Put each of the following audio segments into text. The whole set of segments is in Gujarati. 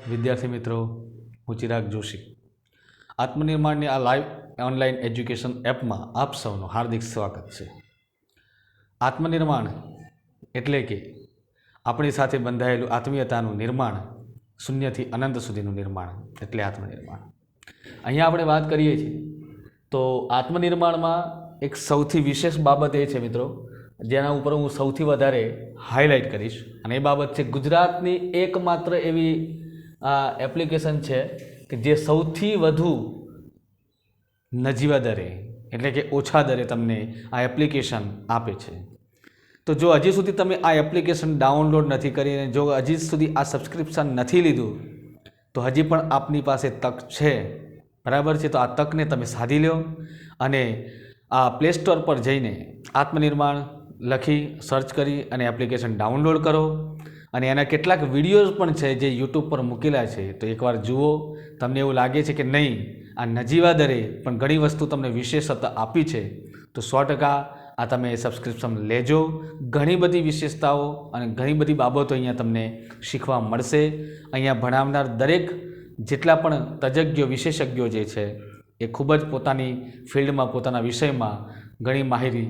વિદ્યાર્થી મિત્રો, હું ચિરાગ જોશી આત્મનિર્માણની આ લાઈવ ઓનલાઈન એજ્યુકેશન એપમાં આપ સૌનું હાર્દિક સ્વાગત છે। આત્મનિર્માણ એટલે કે આપણી સાથે બંધાયેલું આત્મીયતાનું નિર્માણ, શૂન્યથી અનંત સુધીનું નિર્માણ એટલે આત્મનિર્માણ। અહીંયા આપણે વાત કરીએ છીએ તો આત્મનિર્માણમાં એક સૌથી વિશેષ બાબત એ છે મિત્રો, જેના ઉપર હું સૌથી વધારે હાઇલાઇટ કરીશ, અને એ બાબત છે ગુજરાતની એકમાત્ર એવી એપ્લિકેશન છે કે જે સૌથી વધુ નજીવા દરે એટલે કે ઓછા દરે તમને આ એપ્લિકેશન આપે છે। તો જો હજી સુધી તમે આ એપ્લિકેશન ડાઉનલોડ નથી કરી અને જો હજી સુધી આ સબસ્ક્રિપ્શન નથી લીધું તો હજી પણ આપની પાસે તક છે, બરાબર છે। તો આ તકને તમે સાધી લો અને આ પ્લે સ્ટોર પર જઈને આત્મનિર્માણ લખી સર્ચ કરી અને એપ્લિકેશન ડાઉનલોડ કરો, અને એના કેટલાક વિડીયોઝ પણ છે જે યુટ્યુબ પર મૂકેલા છે, તો એકવાર જુઓ। તમને એવું લાગે છે કે નહીં, આ નજીવા દરે પણ ઘણી વસ્તુ તમને વિશેષતા આપી છે, તો 100% આ તમે સબસ્ક્રિપ્શન લેજો। ઘણી બધી વિશેષતાઓ અને ઘણી બધી બાબતો અહીંયા તમને શીખવા મળશે। અહીંયા ભણાવનાર દરેક જેટલા પણ તજજ્ઞો વિશેષજ્ઞો જે છે એ ખૂબ જ પોતાની ફિલ્ડમાં પોતાના વિષયમાં ઘણી માહિતી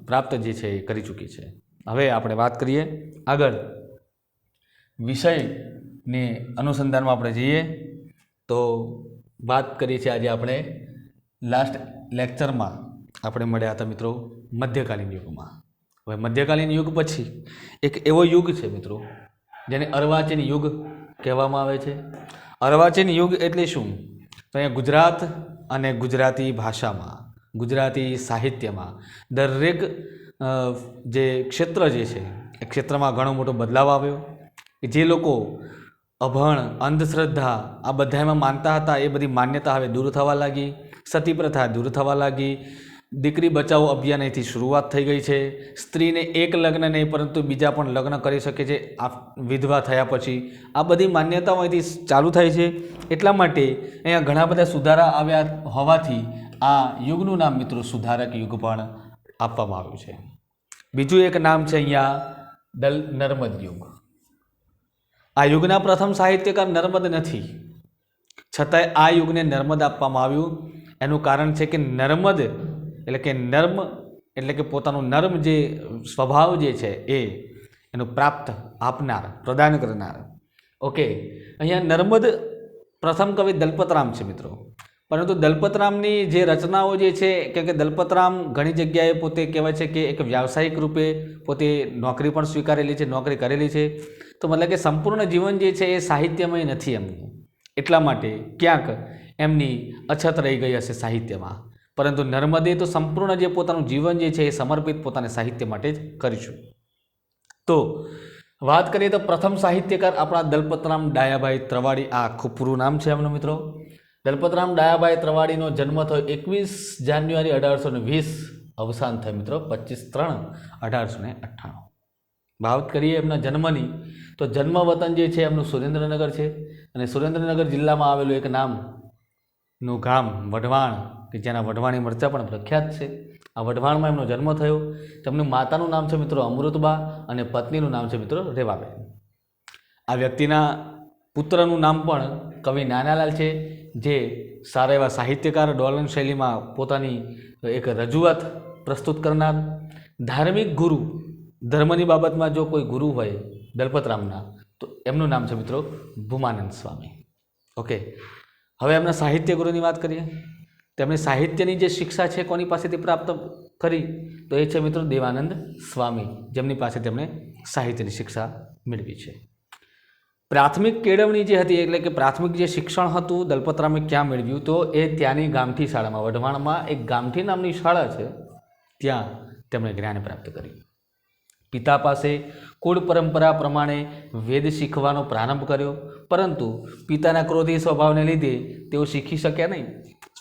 પ્રાપ્ત જે છે એ કરી ચૂકી છે। હવે આપણે વાત કરીએ આગળ વિષયને અનુસંધાનમાં આપણે જઈએ તો વાત કરીએ છીએ આજે આપણે લાસ્ટ લેક્ચરમાં આપણે મળ્યા હતા મિત્રો મધ્યકાલીન યુગમાં। હવે મધ્યકાલીન યુગ પછી એક એવો યુગ છે મિત્રો જેને અર્વાચીન યુગ કહેવામાં આવે છે। અર્વાચીન યુગ એટલે શું? તો અહીંયા ગુજરાત અને ગુજરાતી ભાષામાં, ગુજરાતી સાહિત્યમાં દરેક જે ક્ષેત્ર જે છે એ ક્ષેત્રમાં ઘણો મોટો બદલાવ આવ્યો। જે લોકો અભણ, અંધશ્રદ્ધા આ બધામાં માનતા હતા એ બધી માન્યતા હવે દૂર થવા લાગી, સતી પ્રથા દૂર થવા લાગી, દીકરી બચાવો અભિયાન અહીંથી શરૂઆત થઈ ગઈ છે। સ્ત્રીને એક લગ્ન નહીં પરંતુ બીજા પણ લગ્ન કરી શકે છે વિધવા થયા પછી, આ બધી માન્યતાઓ અહીંથી ચાલુ થાય છે। એટલા માટે અહીંયા ઘણા બધા સુધારા આવ્યા હોવાથી આ યુગનું નામ મિત્રો સુધારક યુગ પણ આપવામાં આવ્યું છે। બીજું એક નામ છે અહીંયા નર્મદ યુગ। આ યુગના પ્રથમ સાહિત્યકાર નર્મદ નથી, છતાંય આ યુગને નર્મદ આપવામાં આવ્યું। એનું કારણ છે કે નર્મદ એટલે કે નર્મ એટલે કે પોતાનું નર્મ જે સ્વભાવ જે છે એ એનું પ્રાપ્ત આપનાર, પ્રદાન કરનાર। ઓકે, અહીંયા નર્મદ પ્રથમ કવિ દલપતરામ છે મિત્રો, પરંતુ દલપતરામની જે રચનાઓ જે છે, કેમ કે દલપતરામ ઘણી જગ્યાએ પોતે કહેવાય છે કે એક વ્યાવસાયિક રૂપે પોતે નોકરી પણ સ્વીકારેલી છે, નોકરી કરેલી છે, તો મતલબ કે સંપૂર્ણ જીવન જે છે એ સાહિત્યમય નથી એમનું, એટલા માટે ક્યાંક એમની અછત રહી ગઈ હશે સાહિત્યમાં। પરંતુ નર્મદે તો સંપૂર્ણ જે પોતાનું જીવન જે છે એ સમર્પિત પોતાના સાહિત્ય માટે જ કરીશું। તો વાત કરીએ તો પ્રથમ સાહિત્યકાર આપણા દલપતરામ ડાયાભાઈ ત્રવાડી, આ ખૂબ પૂરું નામ છે એમનું મિત્રો। દલપતરામ ડાયાભાઈ ત્રવાડીનો જન્મ થયો 21 જાન્યુઆરી 1820, અવસાન થયું મિત્રો 25/3/1898। વાત કરીએ એમના જન્મની તો જન્મ વતન જે છે એમનું સુરેન્દ્રનગર છે, અને સુરેન્દ્રનગર જિલ્લામાં આવેલું એક નામનું ગામ વઢવાણ, કે જેના વઢવાણી મરચાં પણ પ્રખ્યાત છે, આ વઢવાણમાં એમનો જન્મ થયો। તેમની માતાનું નામ છે મિત્રો અમૃતબા અને પત્નીનું નામ છે મિત્રો રેવાબેન। આ વ્યક્તિના પુત્રનું નામ પણ કવિ નાનાલાલ છે, જે સારા એવા સાહિત્યકાર, ડોલન શૈલીમાં પોતાની એક રજૂઆત પ્રસ્તુત કરનાર, ધાર્મિક ગુરુ, ધર્મની બાબતમાં જો કોઈ ગુરુ હોય દલપતરામના તો એમનું નામ છે મિત્રો ભૂમાનંદ સ્વામી। ઓકે, હવે એમના સાહિત્ય ગુરુની વાત કરીએ। તેમણે સાહિત્યની જે શિક્ષા છે કોની પાસેથી પ્રાપ્ત કરી તો એ છે મિત્રો દેવાનંદ સ્વામી, જેમની પાસે તેમણે સાહિત્યની શિક્ષા મેળવી છે। પ્રાથમિક કેળવણી જે હતી એટલે કે પ્રાથમિક જે શિક્ષણ હતું દલપતરામે ક્યાં મેળવ્યું તો એ ત્યાંની ગામઠી શાળામાં, વઢવાણમાં એક ગામઠી નામની શાળા છે, ત્યાં તેમણે જ્ઞાન પ્રાપ્ત કર્યું। પિતા પાસે કુળ પરંપરા પ્રમાણે વેદ શીખવાનો પ્રારંભ કર્યો, પરંતુ પિતાના ક્રોધી સ્વભાવને લીધે તેઓ શીખી શક્યા નહીં।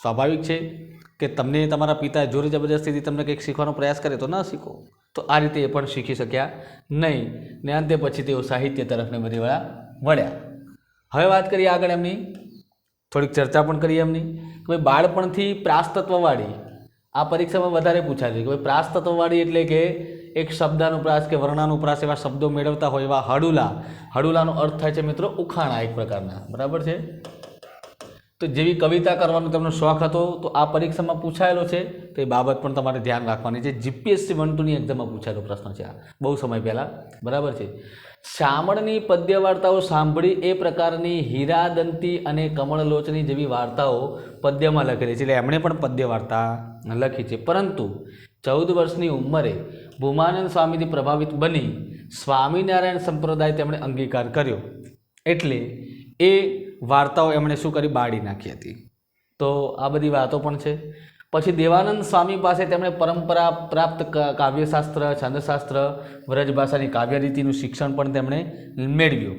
સ્વાભાવિક છે કે તમને તમારા પિતા જોર જબરદસ્તીથી તમને કંઈક શીખવાનો પ્રયાસ કરે તો ન શીખો, તો આ રીતે એ પણ શીખી શક્યા નહીં, ને અંતે પછી તેઓ સાહિત્ય તરફને બધી વળ્યા। હવે વાત કરીએ આગળ એમની, થોડીક ચર્ચા પણ કરીએ એમની કે ભાઈ બાળપણથી પ્રાસતત્વવાળી, આ પરીક્ષામાં વધારે પૂછાય છે કે ભાઈ પ્રાસતત્વવાળી એટલે કે એક શબ્દાનુપ્રાસ કે વર્ણાનુપ્રાસ એવા શબ્દો મેળવતા હોય એવા હડુલા, હડુલાનો અર્થ થાય છે મિત્રો ઉખાણા એક પ્રકારના, બરાબર છે। તો જેવી કવિતા કરવાનો તમને શોખ હતો તો આ પરીક્ષામાં પૂછાયેલો છે, તો એ બાબત પણ તમારે ધ્યાન રાખવાની છે। જીપીએસસી 1-2ની એક્ઝામમાં પૂછાયેલો પ્રશ્ન છે, આ બહુ સમય પહેલાં, બરાબર છે। શામળની પદ્ય વાર્તાઓ સાંભળી એ પ્રકારની હીરાદંતી અને કમળલોચની જેવી વાર્તાઓ પદ્યમાં લખેલી છે, એટલે એમણે પણ પદ્ય વાર્તા લખી છે। પરંતુ 14 વર્ષની ઉંમરે ભૂમાનંદ સ્વામીથી પ્રભાવિત બની સ્વામિનારાયણ સંપ્રદાય તેમણે અંગીકાર કર્યો, એટલે એ વાર્તાઓ એમણે શું કરી, બાળી નાખી હતી। તો આ બધી વાતો પણ છે। પછી દેવાનંદ સ્વામી પાસે તેમણે પરંપરા પ્રાપ્ત કાવ્યશાસ્ત્ર, છંદશાસ્ત્ર, વ્રજભાષાની કાવ્યરીતિનું શિક્ષણ પણ તેમણે મેળવ્યું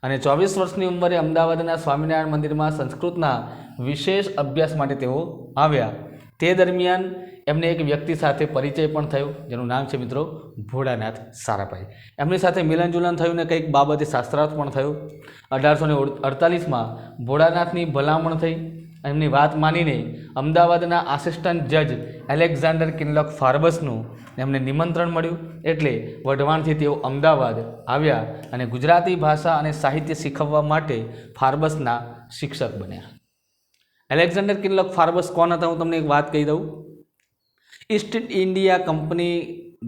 અને 24 વર્ષની ઉંમરે અમદાવાદના સ્વામિનારાયણ મંદિરમાં સંસ્કૃતના વિશેષ અભ્યાસ માટે તેઓ આવ્યા। તે દરમિયાન એમને એક વ્યક્તિ સાથે પરિચય પણ થયો, જેનું નામ છે મિત્રો ભોળાનાથ સારાભાઈ। એમની સાથે મિલનજુલન થયું ને કંઈક બાબતે શાસ્ત્રાર્થ પણ થયો। 1848માં ભોળાનાથની ભલામણ થઈ, એમની વાત માનીને અમદાવાદના આસિસ્ટન્ટ જજ એલેક્ઝાન્ડર કિનલોક ફાર્બસનું એમને નિમંત્રણ મળ્યું, એટલે વઢવાણથી તેઓ અમદાવાદ આવ્યા અને ગુજરાતી ભાષા અને સાહિત્ય શીખવવા માટે ફાર્બસના શિક્ષક બન્યા। એલેક્ઝાન્ડર કિનલોક ફાર્બસ કોણ હતા, હું તમને એક વાત કહી દઉં। ઈસ્ટ ઇન્ડિયા કંપની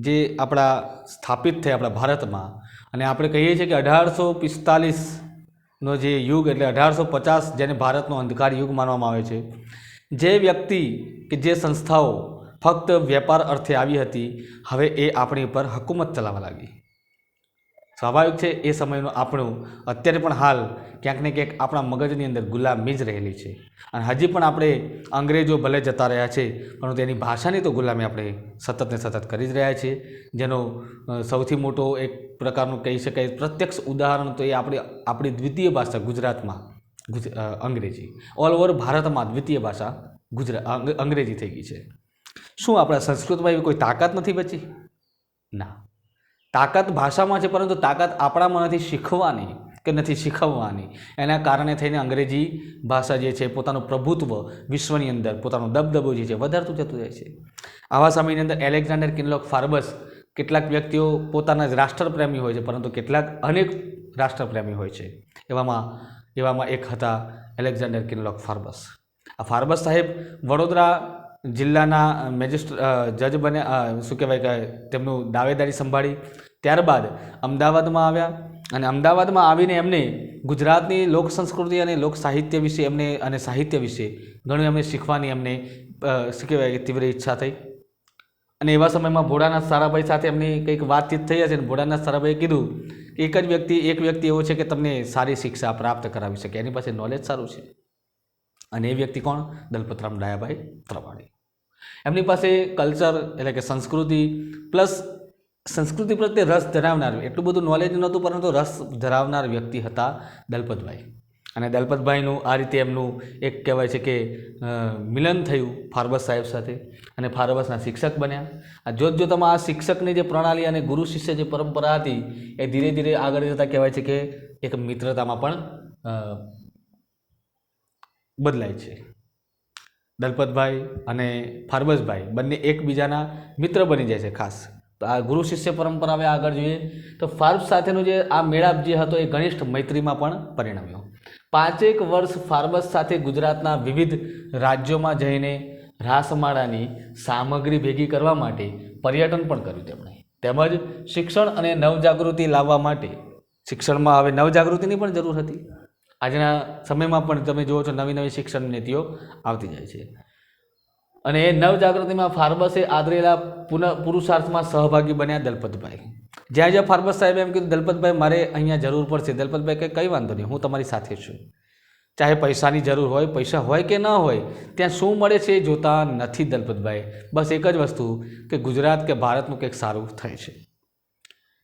જે આપણા સ્થાપિત થઈ આપણા ભારતમાં, અને આપણે કહીએ છીએ કે 1845નો જે યુગ એટલે 1850 જેને ભારતનો અંધકાર યુગ માનવામાં આવે છે, જે વ્યક્તિ કે જે સંસ્થાઓ ફક્ત વેપાર અર્થે આવી હતી, હવે એ આપણી ઉપર હુકુમત ચલાવવા લાગી। સ્વાભાવિક છે એ સમયનું આપણું અત્યારે પણ હાલ ક્યાંક ને ક્યાંક આપણા મગજની અંદર ગુલામી જ રહેલી છે, અને હજી પણ આપણે અંગ્રેજો ભલે જતા રહ્યા છે, પરંતુ એની ભાષાની તો ગુલામી આપણે સતત ને સતત કરી જ રહ્યા છીએ। જેનો સૌથી મોટો એક પ્રકારનું કહી શકાય પ્રત્યક્ષ ઉદાહરણ તો એ આપણી દ્વિતીય ભાષા ગુજરાતમાં અંગ્રેજી, ઓલ ઓવર ભારતમાં દ્વિતીય ભાષા અંગ્રેજી થઈ ગઈ છે। શું આપણા સંસ્કૃતમાં એવી કોઈ તાકાત નથી બચી? ના, તાકાત ભાષામાં છે, પરંતુ તાકાત આપણામાં નથી શીખવાની કે નથી શીખવવાની। એના કારણે થઈને અંગ્રેજી ભાષા જે છે પોતાનું પ્રભુત્વ વિશ્વની અંદર, પોતાનો દબદબો જે છે વધારતું જતું જાય છે। આવા સમયની અંદર એલેક્ઝાન્ડર કિનલોક ફાર્બસ, કેટલાક વ્યક્તિઓ પોતાના જ રાષ્ટ્રપ્રેમી હોય છે, પરંતુ કેટલાક અનેક રાષ્ટ્રપ્રેમી હોય છે, એવામાં એક હતા એલેક્ઝાન્ડર કિનલોક ફાર્બસ। આ ફાર્બસ સાહેબ વડોદરા જિલ્લાના જજ બન્યા, શું કહેવાય કે તેમનું દાવેદારી સંભાળી, ત્યારબાદ અમદાવાદમાં આવ્યા અને અમદાવાદમાં આવીને એમને ગુજરાતની લોક સંસ્કૃતિ અને લોક સાહિત્ય વિશે અને સાહિત્ય વિશે ઘણું એમને શીખવાની એમને શું કહેવાય તીવ્ર ઈચ્છા થઈ। અને એવા સમયમાં ભોળાનાથ સારાભાઈ સાથે એમની કંઈક વાતચીત થઈ હશે, અને ભોળાનાથ સારાભાઈએ કીધું એક વ્યક્તિ એવો છે કે તમને સારી શિક્ષા પ્રાપ્ત કરાવી શકે, એની પાસે નોલેજ સારું છે, અને એ વ્યક્તિ કોણ? દલપતરામ ડાયાભાઈ ત્રવાણી। એમની પાસે કલ્ચર એટલે કે સંસ્કૃતિ પ્લસ સંસ્કૃતિ પ્રત્યે રસ ધરાવનાર, એટલું બધું નોલેજ નહોતું પરંતુ રસ ધરાવનાર વ્યક્તિ હતા દલપતભાઈ। અને દલપતભાઈનું આ રીતે એમનું એક કહેવાય છે કે મિલન થયું ફાર્બસ સાહેબ સાથે, અને ફાર્બસના શિક્ષક બન્યા। આ જોતજોતામાં આ શિક્ષકની જે પ્રણાલી અને ગુરુ શિષ્ય જે પરંપરા હતી એ ધીરે ધીરે આગળ જતાં કહેવાય છે કે એક મિત્રતામાં પણ બદલાય છે। દલપતભાઈ અને ફાર્બસભાઈ બંને એકબીજાના મિત્ર બની જાય છે ખાસ। તો આ ગુરુ શિષ્ય પરંપરા હવે આગળ જોઈએ તો ફાર્બસ સાથેનું જે આ મેળાપ જે હતો એ ઘનિષ્ઠ મૈત્રીમાં પણ પરિણમ્યો। 5 વર્ષ ફાર્બસ સાથે ગુજરાતના વિવિધ રાજ્યોમાં જઈને રાસમાળાની સામગ્રી ભેગી કરવા માટે પર્યટન પણ કર્યું તેમણે, તેમજ શિક્ષણ અને નવજાગૃતિ લાવવા માટે, શિક્ષણમાં હવે નવજાગૃતિની પણ જરૂર હતી। આજના સમયમાં પણ તમે જુઓ છો નવી શિક્ષણ નીતિઓ આવતી જાય છે, અને એ નવજાગૃતિમાં ફાર્બસે આદરેલા પુરુષાર્થમાં સહભાગી બન્યા દલપતભાઈ। જ્યાં ફાર્બસ સાહેબે એમ કીધું દલપતભાઈ મારે અહીંયા જરૂર પડશે, દલપતભાઈ કે કંઈ વાંધો નહીં, હું તમારી સાથે છું, ચાહે પૈસાની જરૂર હોય, પૈસા હોય કે ન હોય, ત્યાં શું મળે છે એ જોતા નથી દલપતભાઈ, બસ એક જ વસ્તુ કે ગુજરાત કે ભારતનું કંઈક સારું થાય છે।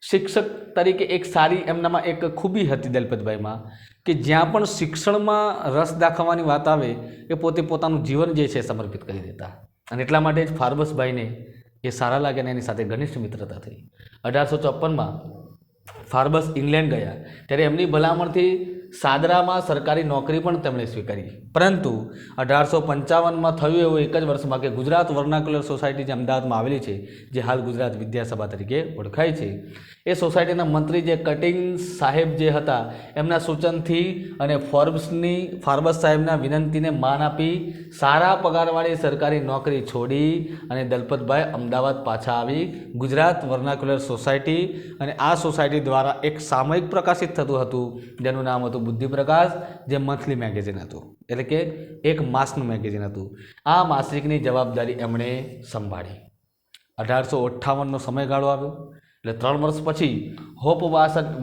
શિક્ષક તરીકે એક સારી એમનામાં એક ખૂબી હતી દલપતભાઈમાં કે જ્યાં પણ શિક્ષણમાં રસ દાખવવાની વાત આવે એ પોતે પોતાનું જીવન જે છે સમર્પિત કરી દેતા, અને એટલા માટે જ ફાર્બસભાઈને એ સારા લાગ્યા અને એની સાથે ઘનિષ્ઠ મિત્રતા થઈ। 1854માં ફાર્બસ ઇંગ્લેન્ડ ગયા ત્યારે એમની ભલામણથી સાદરામાં સરકારી નોકરી પણ તેમણે સ્વીકારી, પરંતુ 1855માં થયું એવું એક જ વર્ષમાં કે ગુજરાત વર્નાક્યુલર સોસાયટી જે અમદાવાદમાં આવેલી છે, જે હાલ ગુજરાત વિદ્યાસભા તરીકે ઓળખાય છે, એ સોસાયટીના મંત્રી જે કટિંગ સાહેબ જે હતા એમના સૂચનથી અને ફોર્બસ સાહેબના વિનંતીને માન આપી સારા પગારવાળી સરકારી નોકરી છોડી અને દલપતભાઈ અમદાવાદ પાછા આવી ગુજરાત વર્નાક્યુલર સોસાયટી, અને આ સોસાયટી દ્વારા એક સામયિક પ્રકાશિત થતું હતું જેનું નામ હતું બુદ્ધિપ્રકાશ, જે મંથલી મેગેઝિન હતું, એટલે કે એક માસનું મેગેઝિન હતું. આ માસિકની જવાબદારી એમણે સંભાળી. 1858નો સમયગાળો આવ્યો એટલે 3 વર્ષ પછી હોપ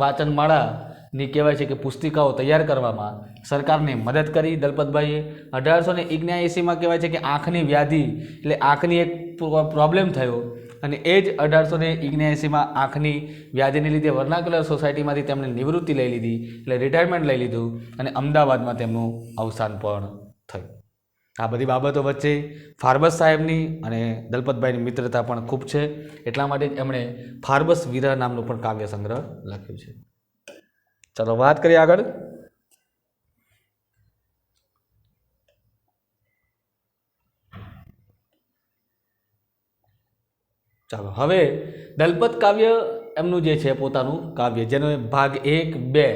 વાચનમાળાની કહેવાય છે કે પુસ્તિકાઓ તૈયાર કરવામાં સરકારને મદદ કરી દલપતભાઈએ. 1879માં કહેવાય છે કે આંખની વ્યાધિ એટલે આંખની એક પ્રોબ્લેમ થયો, અને એ જ 1879માં આંખની વ્યાધિને લીધે વર્નાક્યુલર સોસાયટીમાંથી તેમણે નિવૃત્તિ લઈ લીધી, એટલે રિટાયરમેન્ટ લઈ લીધું, અને અમદાવાદમાં તેમનું અવસાન પણ થયું. આ બધી બાબતો વચ્ચે ફાર્બસ સાહેબની અને દલપતભાઈની મિત્રતા પણ ખૂબ છે, એટલા માટે જ એમણે ફાર્બસ વિરહ નામનું પણ કાવ્ય સંગ્રહ લખ્યું છે. ચાલો વાત કરીએ આગળ. ચાલો હવે દલપત કાવ્ય એમનું જે છે પોતાનું કાવ્ય, જેનો ભાગ 1, 2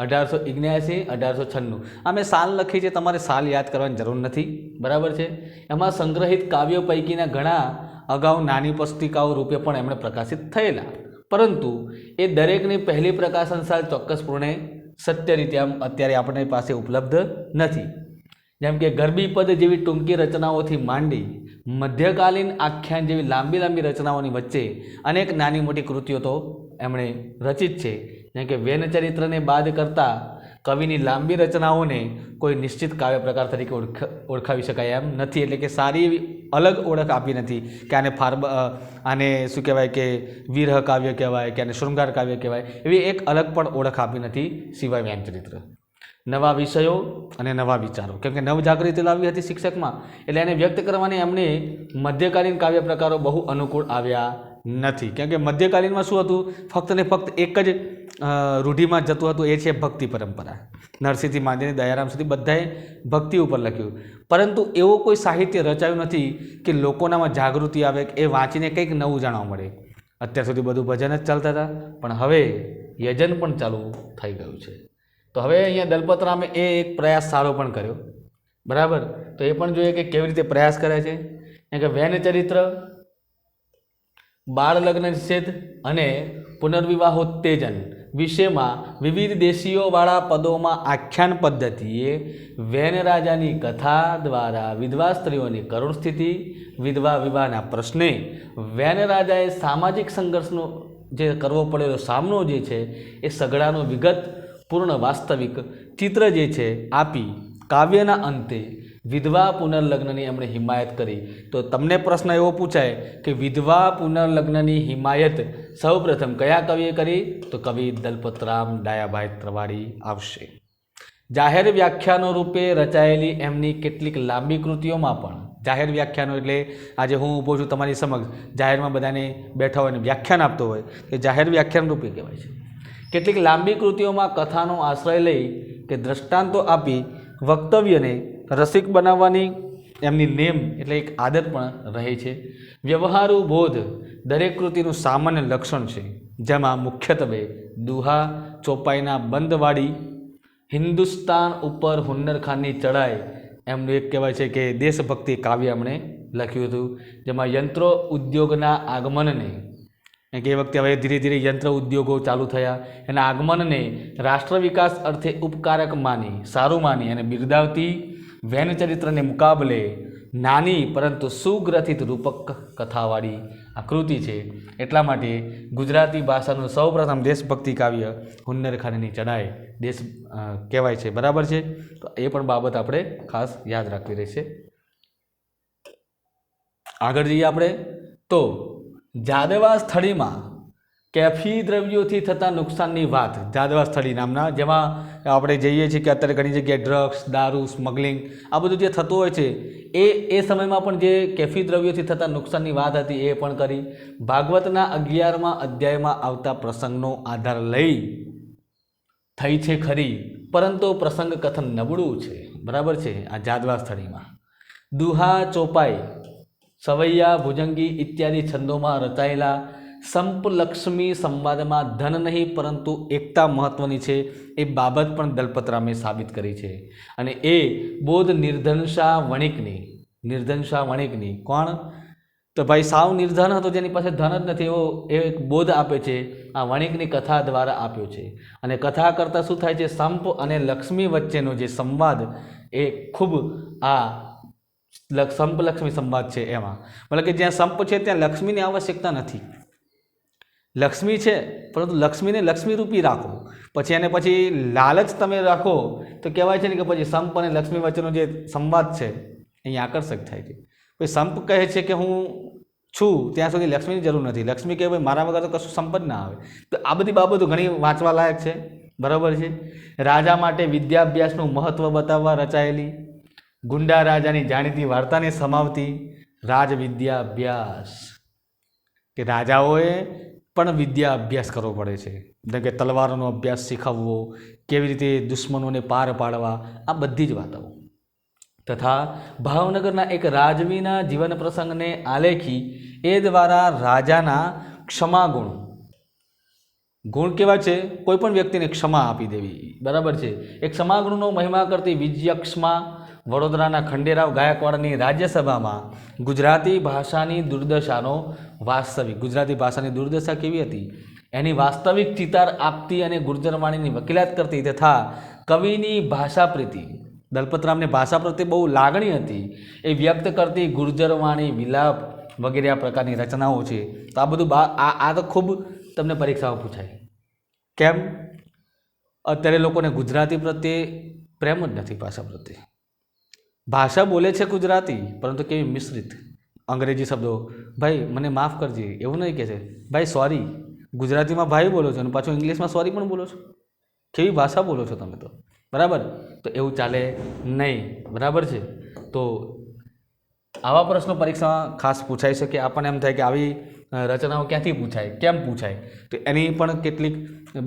1879, 1896 આ મેં સાલ લખી છે, તમારે સાલ યાદ કરવાની જરૂર નથી, બરાબર છે. એમાં સંગ્રહિત કાવ્યો પૈકીના ઘણા અગાઉ નાની પુસ્તિકાઓ રૂપે પણ એમણે પ્રકાશિત થયેલા, પરંતુ એ દરેકની પહેલી પ્રકાશન સાલ ચોક્કસપૂર્ણે સત્ય રીતે આમ અત્યારે આપણી પાસે ઉપલબ્ધ નથી. જેમ કે ગરબી પદ જેવી ટૂંકી રચનાઓથી માંડી મધ્યકાલીન આખ્યાન જેવી લાંબી રચનાઓની વચ્ચે અનેક નાની મોટી કૃતિઓ તો એમણે રચિત છે. જેમ કે વેનચરિત્રને બાદ કરતાં કવિની લાંબી રચનાઓને કોઈ નિશ્ચિત કાવ્ય પ્રકાર તરીકે ઓળખાવી શકાય એમ નથી, એટલે કે સારી એવી અલગ ઓળખ આપી નથી કે આને શું કહેવાય કે વિરહ કાવ્ય કહેવાય કે આને શૃંગાર કાવ્ય કહેવાય, એવી એક અલગ પણ ઓળખ આપી નથી સિવાય વેનચરિત્ર. નવા વિષયો અને નવા વિચારો, કેમ કે નવજાગૃતિ લાવી હતી શિક્ષકમાં, એટલે એને વ્યક્ત કરવાની એમને મધ્યકાલીન કાવ્ય પ્રકારો બહુ અનુકૂળ આવ્યા નથી. કેમ કે મધ્યકાલીનમાં શું હતું, ફક્ત ને ફક્ત એક જ રૂઢિમાં જતું હતું, એ છે ભક્તિ પરંપરા. નરસિંહથી માંડીને દયારામ સુધી બધાએ ભક્તિ ઉપર લખ્યું, પરંતુ એવો કોઈ સાહિત્ય રચાયું નથી કે લોકોનામાં જાગૃતિ આવે, એ વાંચીને કંઈક નવું જાણવા મળે. અત્યાર સુધી બધું ભજન જ ચાલતા હતા, પણ હવે યજન પણ ચાલુ થઈ ગયું છે. તો હવે અહીંયા દલપતરામે એ એક પ્રયાસ સારો પણ કર્યો, બરાબર. તો એ પણ જોઈએ કે કેવી રીતે પ્રયાસ કરે છે. કે વેનચરિત્ર, બાળ લગ્ન નિષેધ અને પુનર્વિવાહોત્તેજન વિષયમાં વિવિધ દેશીઓવાળા પદોમાં આખ્યાન પદ્ધતિએ વેન રાજાની કથા દ્વારા વિધવા સ્ત્રીઓની કરુણ સ્થિતિ, વિધવા વિવાહના પ્રશ્ને વેન રાજાએ સામાજિક સંઘર્ષનો જે કરવો પડેલો સામનો જે છે એ સઘળાનો વિગત પૂર્ણ વાસ્તવિક ચિત્ર જે છે આપી કાવ્યના અંતે વિધવા પુનર્લગ્નની એમણે હિમાયત કરી. તો તમને પ્રશ્ન એવો પૂછાય કે વિધવા પુનર્લગ્નની હિમાયત સૌપ્રથમ કયા કવિએ કરી, તો કવિ દલપતરામ ડાયાભાઈ ત્રવાડી આવશે. જાહેર વ્યાખ્યાનો રૂપે રચાયેલી એમની કેટલીક લાંબી કૃતિઓમાં પણ, જાહેર વ્યાખ્યાનો એટલે આજે હું ઊભો છું તમારી સમક્ષ, જાહેરમાં બધાને બેઠા હોય ને વ્યાખ્યાન આપતો હોય, એ જાહેર વ્યાખ્યાન રૂપે કહેવાય છે. કેટલીક લાંબી કૃતિઓમાં કથાનો આશ્રય લઈ કે દ્રષ્ટાંતો આપી વક્તવ્યને રસિક બનાવવાની એમની નેમ એટલે એક આદત પણ રહે છે. વ્યવહારુ બોધ દરેક કૃતિનું સામાન્ય લક્ષણ છે, જેમાં મુખ્યત્વે દુહા, ચોપાઈના બંધવાળી, હિન્દુસ્તાન ઉપર હુન્નર ખાનની ચડાઈ એમનું એક કહેવાય છે કે દેશભક્તિ કાવ્ય એમણે લખ્યું હતું, જેમાં યંત્રો ઉદ્યોગના આગમનને, કે એ વખતે હવે ધીરે ધીરે યંત્ર ઉદ્યોગો ચાલુ થયા, એના આગમનને રાષ્ટ્ર વિકાસ અર્થે ઉપકારક માની, સારું માની અને બિરદાવતી વેનચરિત્રને મુકાબલે નાની પરંતુ સુગ્રથિત રૂપક કથાવાળી આકૃતિ છે. એટલા માટે ગુજરાતી ભાષાનું સૌપ્રથમ દેશભક્તિ કાવ્ય હુન્નર ખાનની ચડાઈ દેશ કહેવાય છે, બરાબર છે. તો એ પણ બાબત આપણે ખાસ યાદ રાખવી રહેશે. આગળ જઈએ આપણે તો જાદવા સ્થળીમાં કેફી દ્રવ્યોથી થતા નુકસાનની વાત, જાદવા સ્થળી નામના, જેમાં આપણે જઈએ છીએ કે અત્યારે ઘણી જગ્યાએ ડ્રગ્સ, દારૂ, સ્મગલિંગ આ બધું જે થતું હોય છે, એ સમયમાં પણ જે કેફી દ્રવ્યોથી થતા નુકસાનની વાત હતી એ પણ કરી. ભાગવતના 11મા અધ્યાયમાં આવતા પ્રસંગનો આધાર લઈ થઈ છે ખરી, પરંતુ પ્રસંગ કથન નબળું છે. બરાબર છે. આ જાદવા સ્થળીમાં દુહા ચોપાઈ, સવૈયા, ભુજંગી ઇત્યાદિ છંદોમાં રચાયેલા સંપલક્ષ્મી સંવાદમાં ધન નહીં પરંતુ એકતા મહત્વની છે એ બાબત પણ દલપતરામે સાબિત કરી છે. અને એ બોધ નિર્ધનશાહ વણિકની કોણ? તો ભાઈ સાવ નિર્ધન હતો, જેની પાસે ધન જ નથી, એવો એક બોધ આપે છે આ વણિકની કથા દ્વારા આપ્યો છે. અને કથા કરતાં શું થાય છે? સંપ અને લક્ષ્મી વચ્ચેનો જે સંવાદ એ ખૂબ આ સંપલક્ષ્મી સંવાદ છે. એમાં મતલબ કે જ્યાં સંપ છે ત્યાં લક્ષ્મીની આવશ્યકતા નથી. લક્ષ્મી છે પરંતુ લક્ષ્મીને લક્ષ્મીરૂપી રાખો, પછી એને પછી લાલચ તમે રાખો તો કહેવાય છે ને કે પછી સંપ અને લક્ષ્મી વચ્ચેનો જે સંવાદ છે અહીંયા આકર્ષક થાય છે. કોઈ સંપ કહે છે કે હું છું ત્યાં સુધી લક્ષ્મીની જરૂર નથી, લક્ષ્મી કહે ભાઈ મારા વગર તો કશું સંપ જ ના આવે. તો આ બધી બાબતો ઘણી વાંચવા લાયક છે. બરાબર છે. રાજા માટે વિદ્યાભ્યાસનું મહત્ત્વ બતાવવા રચાયેલી, ગુંડા રાજાની જાણીતી વાર્તાને સમાવતી રાજવિદ્યા અભ્યાસ, કે રાજાઓએ પણ વિદ્યા અભ્યાસ કરવો પડે છે, જેમ કે તલવારોનો અભ્યાસ શીખવવો, કેવી રીતે દુશ્મનોને પાર પાડવા, આ બધી જ વાતો તથા ભાવનગરના એક રાજવીના જીવન પ્રસંગને આલેખી એ દ્વારા રાજાના ક્ષમા ગુણ કેવા છે? કોઈ પણ વ્યક્તિને ક્ષમા આપી દેવી. બરાબર છે. એક ક્ષમાગુણનો મહિમા કરતી વિજયક્ષમા વડોદરાના ખંડેરાવ ગાયકવાડની રાજ્યસભામાં ગુજરાતી ભાષાની દુર્દશાનો વાસ્તવિક, ગુજરાતી ભાષાની દુર્દશા કેવી હતી એની વાસ્તવિક ચિતાર આપતી અને ગુર્જરવાણીની વકીલાત કરતી તથા કવિની ભાષા પ્રીતિ, દલપતરામને ભાષા પ્રત્યે બહુ લાગણી હતી એ વ્યક્ત કરતી ગુર્જરવાણી, વિલાપ વગેરે આ પ્રકારની રચનાઓ છે. તો આ બધું આ તો ખૂબ તમને પરીક્ષાઓ પૂછાય. કેમ? અત્યારે લોકોને ગુજરાતી પ્રત્યે પ્રેમ જ નથી. ભાષા બોલે છે ગુજરાતી, પરંતુ કેવી મિશ્રિત અંગ્રેજી શબ્દો. ભાઈ મને માફ કરજે એવું નહીં કહે છે, ભાઈ સોરી ગુજરાતીમાં ભાઈ બોલો છો અને પાછું ઇંગ્લિશમાં સોરી પણ બોલો છો. કેવી ભાષા બોલો છો તમે તો. બરાબર. તો એવું ચાલે નહીં. બરાબર છે. તો આવા પ્રશ્નો પરીક્ષામાં ખાસ પૂછાઈ શકે. આપણને એમ થાય કે આવી રચનાઓ ક્યાંથી પૂછાય, કેમ પૂછાય, તો એની પણ કેટલીક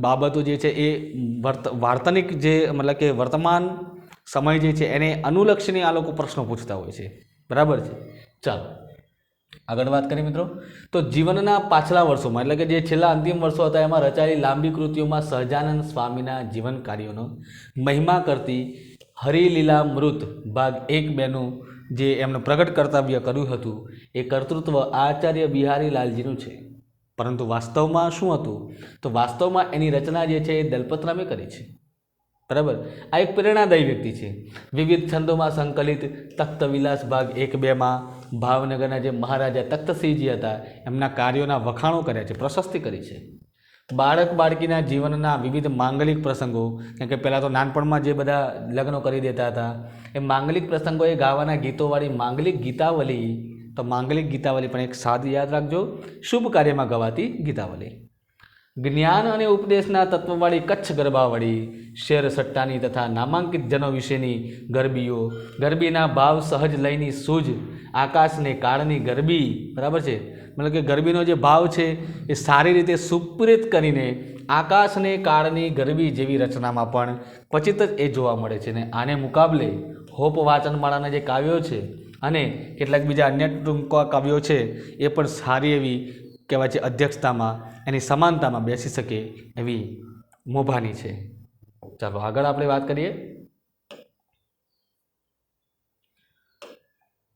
બાબતો જે છે એ વાર્તનિક જે મતલબ કે વર્તમાન સમય જે છે એને અનુલક્ષીને આ લોકો પ્રશ્નો પૂછતા હોય છે. બરાબર છે. ચાલો આગળ વાત કરીએ મિત્રો. તો જીવનના પાછલા વર્ષોમાં એટલે કે જે છેલ્લા અંતિમ વર્ષો હતા એમાં રચાયેલી લાંબી કૃતિઓમાં સહજાનંદ સ્વામીના જીવન કાર્યોનો મહિમા કરતી હરિલીલામૃત ભાગ 1-2નું જે એમનું પ્રગટ કર્તવ્ય કર્યું હતું એ કર્તૃત્વ આચાર્ય બિહારીલાલજીનું છે. પરંતુ વાસ્તવમાં શું હતું? તો વાસ્તવમાં એની રચના જે છે એ દલપતરામે કરી છે. બરાબર. આ એક પ્રેરણાદાયી વ્યક્તિ છે. વિવિધ છંદોમાં સંકલિત તખ્તવિલાસ ભાગ 1-2માં ભાવનગરના જે મહારાજા તખ્તસિંહજી હતા એમના કાર્યોના વખાણો કર્યા છે, પ્રશસ્તિ કરી છે. બાળક બાળકીના જીવનના વિવિધ માંગલિક પ્રસંગો, કેમ કે પહેલાં તો નાનપણમાં જે બધા લગ્નો કરી દેતા હતા એ માંગલિક પ્રસંગોએ ગાવાના ગીતોવાળી માંગલિક ગીતાવલી. તો માંગલિક ગીતાવલી પણ એક સાદ યાદ રાખજો, શુભ કાર્યમાં ગવાતી ગીતાવલી. જ્ઞાન અને ઉપદેશના તત્વવાળી કચ્છ ગરબાવળી, શેર સટ્ટાની તથા નામાંકિત જનો વિશેની ગરબીઓ, ગરબીના ભાવ સહજ લયની સૂઝ, આકાશને કાળની ગરબી. બરાબર છે. મતલબ કે ગરબીનો જે ભાવ છે એ સારી રીતે સુપ્રેત કરીને આકાશને કાળની ગરબી જેવી રચનામાં પણ ક્વચિત જ એ જોવા મળે છે. ને આને મુકાબલે હોપ વાચનમાળાના જે કાવ્યો છે અને કેટલાક બીજા અન્ય ટૂંકા કાવ્યો છે એ પણ સારી એવી કહેવાય છે અધ્યક્ષતામાં, એની સમાનતામાં બેસી શકે એવી મોભાની છે. ચાલો આગળ આપણે વાત કરીએ.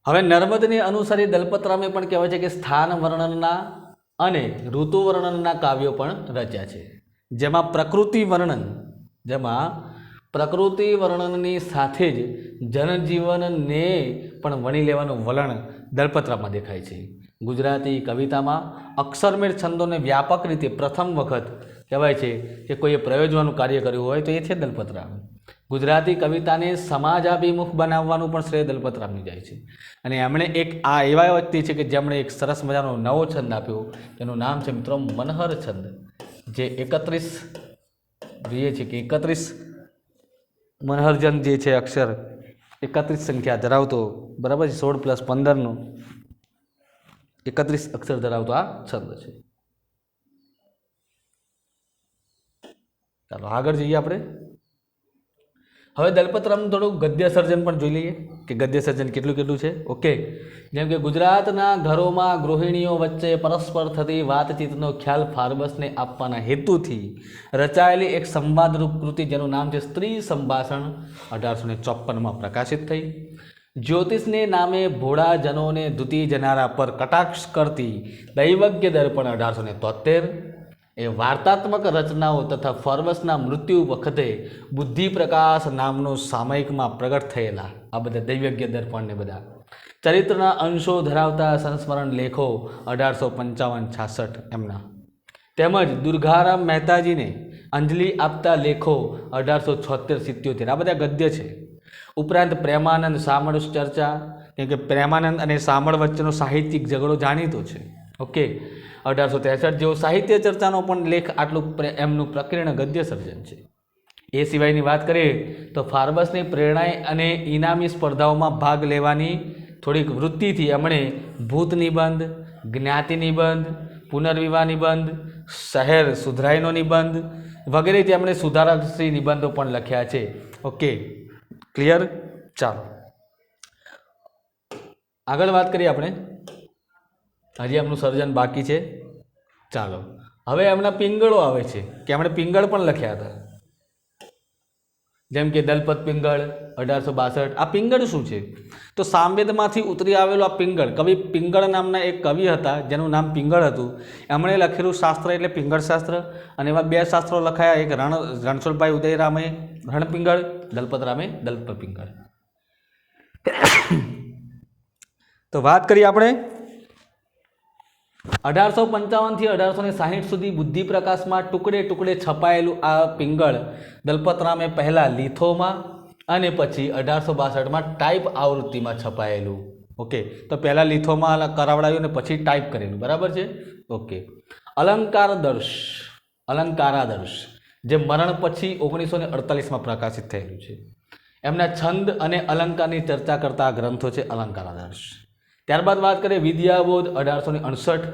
હવે નર્મદને અનુસારી દલપતરામે પણ કહેવાય છે કે સ્થાન વર્ણનના અને ઋતુ વર્ણનના કાવ્યો પણ રચ્યા છે, જેમાં પ્રકૃતિ વર્ણનની સાથે જ જનજીવનને પણ વણી લેવાનું વલણ દલપતરામમાં દેખાય છે. ગુજરાતી કવિતામાં અક્ષરમેળ છંદોને વ્યાપક રીતે પ્રથમ વખત કહેવાય છે કે કોઈએ પ્રયોજવાનું કાર્ય કર્યું હોય તો એ છે દલપતરામ. ગુજરાતી કવિતાને સમાજાભિમુખ બનાવવાનું પણ શ્રેય દલપતરામની જાય છે. અને એમણે એક આ એવા વ્યક્તિ છે કે જેમણે એક સરસ મજાનો નવો છંદ આપ્યો, તેનું નામ છે મિત્રો મનહર છંદ, જે 31 જોઈએ છે કે 31 મનહરજન જે છે અક્ષર 31 સંખ્યા ધરાવતો, બરાબર છે, 16 + 15નું 31 અક્ષર ધરાવતો આ છંદ છે. ચાલો આગળ જઈએ આપણે. હવે દલપતરામનું થોડું ગદ્ય સર્જન પણ જોઈ લઈએ કે ગદ્ય સર્જન કેટલું કેટલું છે. ઓકે, જેમ કે ગુજરાતના ઘરોમાં ગૃહિણીઓ વચ્ચે પરસ્પર થતી વાતચીતનો ખ્યાલ ફાર્બસને આપવાના હેતુથી રચાયેલી એક સંવાદરૂપ કૃતિ જેનું નામ છે સ્ત્રી સંભાષણ 1854માં પ્રકાશિત થઈ. જ્યોતિષને નામે ભોળા જનોને ધૂતી જનારા પર કટાક્ષ કરતી દૈવજ્ઞ દર્પણ 1873 એ વાર્તાત્મક રચનાઓ તથા ફોર્બસના મૃત્યુ વખતે બુદ્ધિપ્રકાશ નામનો સામયિકમાં પ્રગટ થયેલા આ બધા દૈવજ્ઞ દર્પણને બધા ચરિત્રના અંશો ધરાવતા સંસ્મરણ લેખો 1855-66 એમના, તેમજ દુર્ગારામ મહેતાજીને અંજલિ આપતા લેખો 1876-77 આ બધા ગદ્ય છે. ઉપરાંત પ્રેમાનંદ સામળ ચર્ચા, કેમ કે પ્રેમાનંદ અને સામળ વચ્ચેનો સાહિત્યિક ઝઘડો જાણીતો છે. ઓકે, 1863 જેવો સાહિત્ય ચર્ચાનો પણ લેખ આટલું એમનું પ્રકીર્ણ ગદ્ય સર્જન છે. એ સિવાયની વાત કરીએ તો ફાર્બસની પ્રેરણાએ અને ઇનામી સ્પર્ધાઓમાં ભાગ લેવાની થોડીક વૃત્તિથી એમણે ભૂત નિબંધ, જ્ઞાતિ નિબંધ, પુનર્વિવાહ નિબંધ, શહેર સુધરાઈનો નિબંધ વગેરેથી એમણે સુધારકશ્રી નિબંધો પણ લખ્યા છે. Okay, clear. ચાલો આગળ વાત કરીએ આપણે. હજી એમનું સર્જન બાકી છે. ચાલો હવે એમના પિંગળો આવે છે કે એમણે પિંગળ પણ લખ્યા હતા, જેમ કે દલપત પિંગળ 1862. આ પિંગળ શું છે તો સામવેદમાંથી ઉતરી આવેલો આ પિંગળ, કવિ પિંગળ નામના એક કવિ હતા જેનું નામ પિંગળ હતું. એમણે લખેલું શાસ્ત્ર એટલે પિંગળ શાસ્ત્ર, અને એવા બે શાસ્ત્રો લખાયા, એક રણછોડભાઈ ઉદયરામે રણપિંગળ, દલપતરામે દલપત પિંગળ. તો વાત કરીએ આપણે 1855 થી 1860 સુધી બુદ્ધિપ્રકાશમાં ટુકડે ટુકડે છપાયેલું આ પિંગળ દલપતરામે પહેલાં લીથોમાં અને પછી 1862માં ટાઈપ આવૃત્તિમાં છપાયેલું. ઓકે, તો પહેલાં લીથોમાં કરાવડાવ્યું અને પછી ટાઈપ કરેલું, બરાબર છે. ઓકે, અલંકારાદર્શ જે મરણ પછી 1948માં પ્રકાશિત થયેલું છે. એમના છંદ અને અલંકારની ચર્ચા કરતા ગ્રંથો છે અલંકારાદર્શ. ત્યારબાદ વાત કરીએ વિદ્યાબોધ 1868,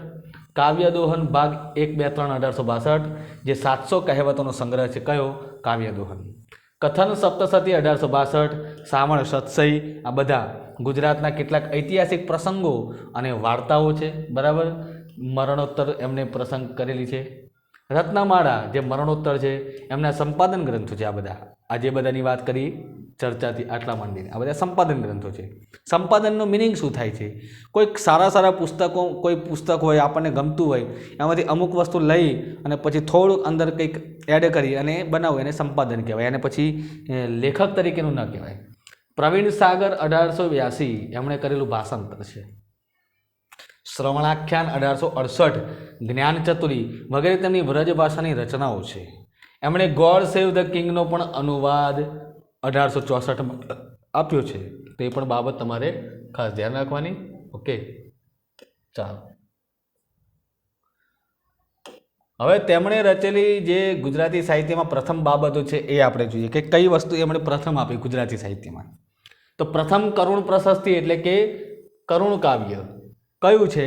કાવ્યદોહન ભાગ 1, 2, 3 1862 જે 700 કહેવતોનો સંગ્રહ છે. કયો? કાવ્યદોહન. કથન સપ્તસતી 1862, સામળ સત્સઈ આ બધા ગુજરાતના કેટલાક ઐતિહાસિક પ્રસંગો અને વાર્તાઓ છે, બરાબર. મરણોત્તર એમને પ્રસંગ કરેલી છે. રત્નમાળા જે મરણોત્તર છે એમના સંપાદન ગ્રંથો છે. આ બધા આ જે બધાની વાત કરી ચર્ચાથી આટલા માંડીને આ બધા સંપાદન ગ્રંથો છે. સંપાદનનો મિનિંગ શું થાય છે? કોઈક સારા પુસ્તકો, કોઈ પુસ્તક હોય આપણને ગમતું હોય એમાંથી અમુક વસ્તુ લઈ અને પછી થોડુંક અંદર કંઈક એડ કરી અને બનાવવું એને સંપાદન કહેવાય, અને પછી લેખક તરીકેનું ન કહેવાય. પ્રવીણ સાગર 1882 એમણે કરેલું ભાષાંતર છે. શ્રવણાખ્યાન 1868, જ્ઞાન ચતુરી વગેરે તેમની વ્રજ ભાષાની રચનાઓ છે. એમણે ગોડ સેવ ધ કિંગનો પણ અનુવાદ 1864માં આપ્યો છે. તે પણ બાબત તમારે ખાસ ધ્યાન રાખવાની. ઓકે, ચાલો હવે તેમણે રચેલી જે ગુજરાતી સાહિત્યમાં પ્રથમ બાબતો છે એ આપણે જોઈએ કે કઈ વસ્તુ એમણે પ્રથમ આપી ગુજરાતી સાહિત્યમાં. તો પ્રથમ કરુણ પ્રશસ્તિ એટલે કે કરુણ કાવ્ય કયું છે?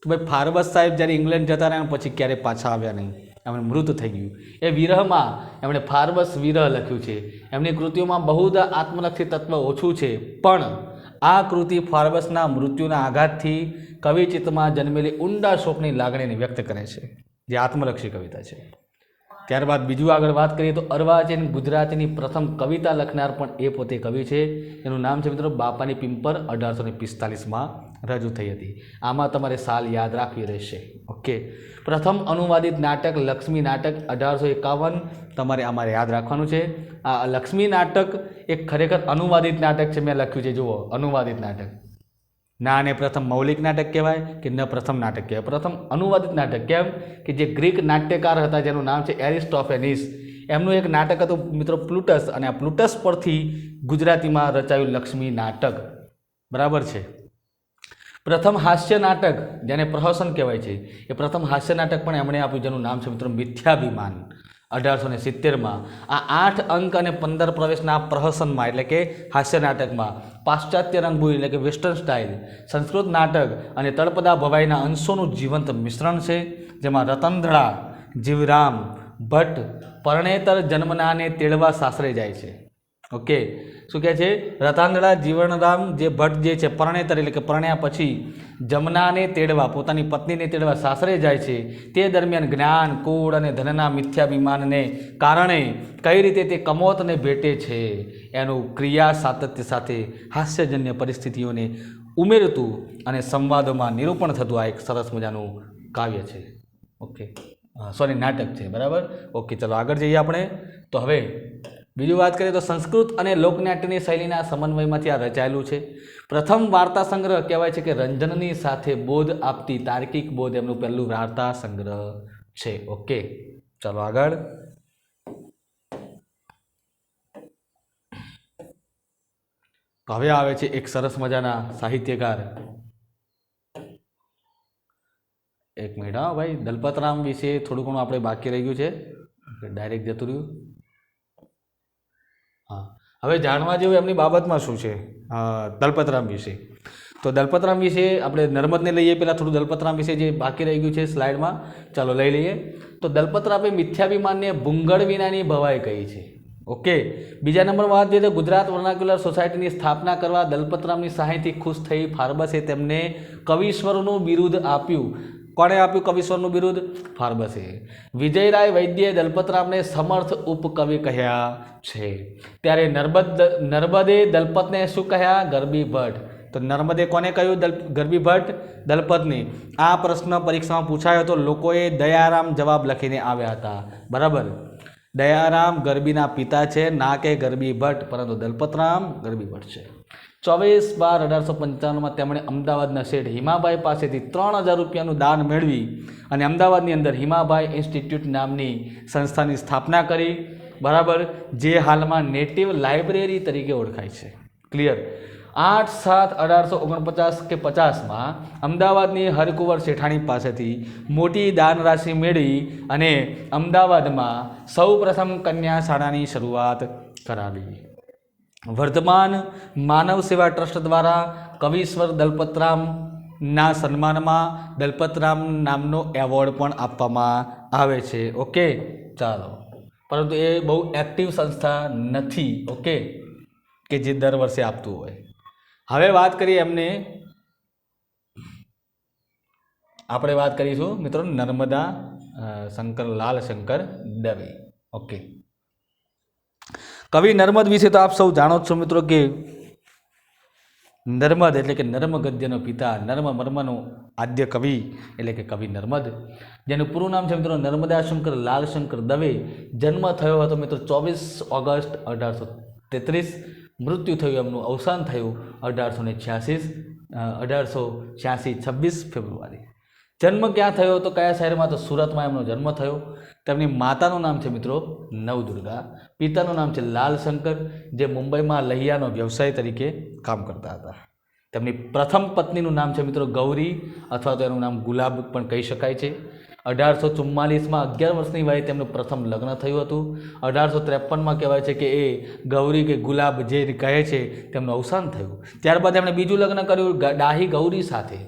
તો ભાઈ ફાર્બસ સાહેબ જ્યારે ઇંગ્લેન્ડ જતા રહ્યા પછી ક્યારે પાછા આવ્યા નહીં, એમણે મૃત થઈ ગયું. એ વિરહમાં એમણે ફાર્બસ વિરહ લખ્યું છે. એમની કૃતિઓમાં બહુધા આત્મલક્ષી તત્વ ઓછું છે, પણ આ કૃતિ ફાર્બસના મૃત્યુના આઘાતથી કવિચિત્તમાં જન્મેલી ઊંડા શોકની લાગણીને વ્યક્ત કરે છે, જે આત્મલક્ષી કવિતા છે. ત્યારબાદ બીજું આગળ વાત કરીએ તો અર્વાચીન ગુજરાતીની પ્રથમ કવિતા લખનાર પણ એ પોતે કવિ છે. એનું નામ છે મિત્રો બાપાની પિંપર, 1845માં રજૂ થઈ હતી. આમાં તમારે સાલ યાદ રાખવી રહેશે. ઓકે, પ્રથમ અનુવાદિત નાટક લક્ષ્મી નાટક 1851 તમારે અમારે યાદ રાખવાનું છે. આ લક્ષ્મી નાટક એક ખરેખર અનુવાદિત નાટક છે. મેં લખ્યું છે, જુઓ, અનુવાદિત નાટક. ના આને પ્રથમ મૌલિક નાટક કહેવાય કે ન પ્રથમ નાટક કહેવાય? પ્રથમ અનુવાદિત નાટક. કેમ કે જે ગ્રીક નાટ્યકાર હતા જેનું નામ છે એરિસ્ટોફેનિસ, એમનું એક નાટક હતું મિત્રો પ્લુટસ, અને આ પ્લુટસ પરથી ગુજરાતીમાં રચાયું લક્ષ્મી નાટક, બરાબર છે. પ્રથમ હાસ્ય નાટક જેને પ્રહસન કહેવાય છે એ પ્રથમ હાસ્ય નાટક પણ એમણે આપ્યું જેનું નામ છે મિત્રો મિથ્યાભિમાન, 1870માં. આ 8 અંક અને 15 પ્રવેશના પ્રહસનમાં એટલે કે હાસ્ય નાટકમાં પાશ્ચાત્ય રંગભૂમિ એટલે કે વેસ્ટર્ન સ્ટાઇલ, સંસ્કૃત નાટક અને તળપદા ભવાઈના અંશોનું જીવંત મિશ્રણ છે, જેમાં રતનધડા, જીવરામ ભટ્ટ, પરણેતર જન્મનાને તેડવા સાસરે જાય છે. ઓકે, શું કહે છે? રતાંગડા જીવનરામ જે ભટ્ટ જે છે પરણેતર એટલે કે પરણ્યા પછી જમનાને તેડવા, પોતાની પત્નીને તેડવા સાસરે જાય છે. તે દરમિયાન જ્ઞાન, કુળ અને ધનના મિથ્યાભિમાનને કારણે કઈ રીતે તે કમોતને ભેટે છે એનું ક્રિયા સાતત્ય સાથે હાસ્યજન્ય પરિસ્થિતિઓને ઉમેરતું અને સંવાદોમાં નિરૂપણ થતું આ એક સરસ મજાનું કાવ્ય છે. ઓકે, સોરી નાટક છે, બરાબર. ઓકે, ચલો આગળ જઈએ આપણે. તો હવે બીજું વાત કરીએ તો સંસ્કૃત અને લોકનાટ્યની શૈલીના સમન્વયમાંથી આ રચાયેલું છે. પ્રથમ વાર્તા સંગ્રહ કહેવાય છે કે રંજનની સાથે બોધ આપતી તાર્કિક બોધ એમનું પહેલું વાર્તા સંગ્રહ છે. ઓકે, ચાલો આગળ. હવે આવે છે એક સરસ મજાના સાહિત્યકાર. એક મિનિટ, હા ભાઈ, દલપતરામ વિશે થોડું ઘણું આપણે બાકી રહી ગયું છે, ડાયરેક્ટ જતું રહ્યું. હા, હવે જાણવા જેવું એમની બાબતમાં શું છે દલપતરામ વિશે. તો દલપતરામ વિશે આપણે નર્મદને લઈએ, પહેલાં થોડું દલપતરામ વિશે જે બાકી રહી ગયું છે સ્લાઇડમાં, ચાલો લઈ લઈએ. તો દલપતરામે મિથ્યાભિમાનને ભૂંગળ વિનાની ભવાઈ કહી છે. ઓકે, બીજા નંબર વાત જોઈએ તો ગુજરાત વર્નાક્યુલર સોસાયટીની સ્થાપના કરવા દલપતરામની સહાયથી ખુશ થઈ ફાર્બસે તેમને કવિશ્વરનું બિરુદ આપ્યું. કોણે આપ્યું કવિશ્વરનું બિરુદ? ફાર્બસે. વિજયરાય વૈદ્યે દલપતરામને સમર્થ ઉપકવિ કહ્યા છે. ત્યારે નર્મદે દલપતને શું કહ્યા? ગરબી ભટ્ટ. તો નર્મદે કોને કહ્યું? ગરબી ભટ્ટ દલપતને. આ પ્રશ્ન પરીક્ષામાં પૂછાયો હતો, લોકોએ દયારામ જવાબ લખીને આવ્યા હતા, બરાબર. દયારામ ગરબીના પિતા છે, ના કે ગરબી ભટ્ટ, પરંતુ દલપતરામ ગરબી ભટ્ટ છે. 24/12/1895 તેમણે અમદાવાદના શેઠ હિમાભાઈ પાસેથી 3000 રૂપિયાનું દાન મેળવી અને અમદાવાદની અંદર હિમાભાઈ ઇન્સ્ટિટ્યૂટ નામની સંસ્થાની સ્થાપના કરી, બરાબર, જે હાલમાં નેટિવ લાઇબ્રેરી તરીકે ઓળખાય છે. ક્લિયર? 8/7/1849 કે 50માં અમદાવાદની હરકુંવર શેઠાણી પાસેથી મોટી દાન રાશિ મેળવી અને અમદાવાદમાં સૌ પ્રથમ કન્યા શાળાની શરૂઆત કરાવી. વર્ધમાન માનવ સેવા ટ્રસ્ટ દ્વારા કવિશ્વર દલપતરામના સન્માનમાં દલપતરામ નામનો એવોર્ડ પણ આપવામાં આવે છે. ઓકે, ચાલો, પરંતુ એ બહુ એક્ટિવ સંસ્થા નથી, ઓકે, કે જે દર વર્ષે આપતું હોય. હવે વાત કરીએ એમને, આપણે વાત કરીશું મિત્રો નર્મદા શંકર લાલ શંકર દવે. ઓકે, કવિ નર્મદ વિશે તો આપ સૌ જાણો જ છો મિત્રો કે નર્મદ એટલે કે નર્મ ગદ્યનો પિતા, નર્મ મર્મનો આદ્ય કવિ એટલે કે કવિ નર્મદ, જેનું પૂરું નામ છે મિત્રો નર્મદા શંકર લાલ શંકર દવે. જન્મ થયો હતો મિત્રો 24 ઓગસ્ટ 1833. મૃત્યુ થયું, એમનું અવસાન થયું 1886 26 ફેબ્રુઆરી. જન્મ ક્યાં થયો તો કયા શહેરમાં? તો સુરતમાં એમનો જન્મ થયો. તેમની માતાનું નામ છે મિત્રો નવદુર્ગા, પિતાનું નામ છે લાલ શંકર, જે મુંબઈમાં લહિયાનો વ્યવસાય તરીકે કામ કરતા હતા. તેમની પ્રથમ પત્નીનું નામ છે મિત્રો ગૌરી, અથવા તો એનું નામ ગુલાબ પણ કહી શકાય છે. 1844માં 11 વર્ષની વયે તેમનું પ્રથમ લગ્ન થયું હતું. 1853માં કહેવાય છે કે એ ગૌરી કે ગુલાબ જે કહે છે તેમનું અવસાન થયું. ત્યારબાદ એમણે બીજું લગ્ન કર્યું ડાહી ગૌરી સાથે.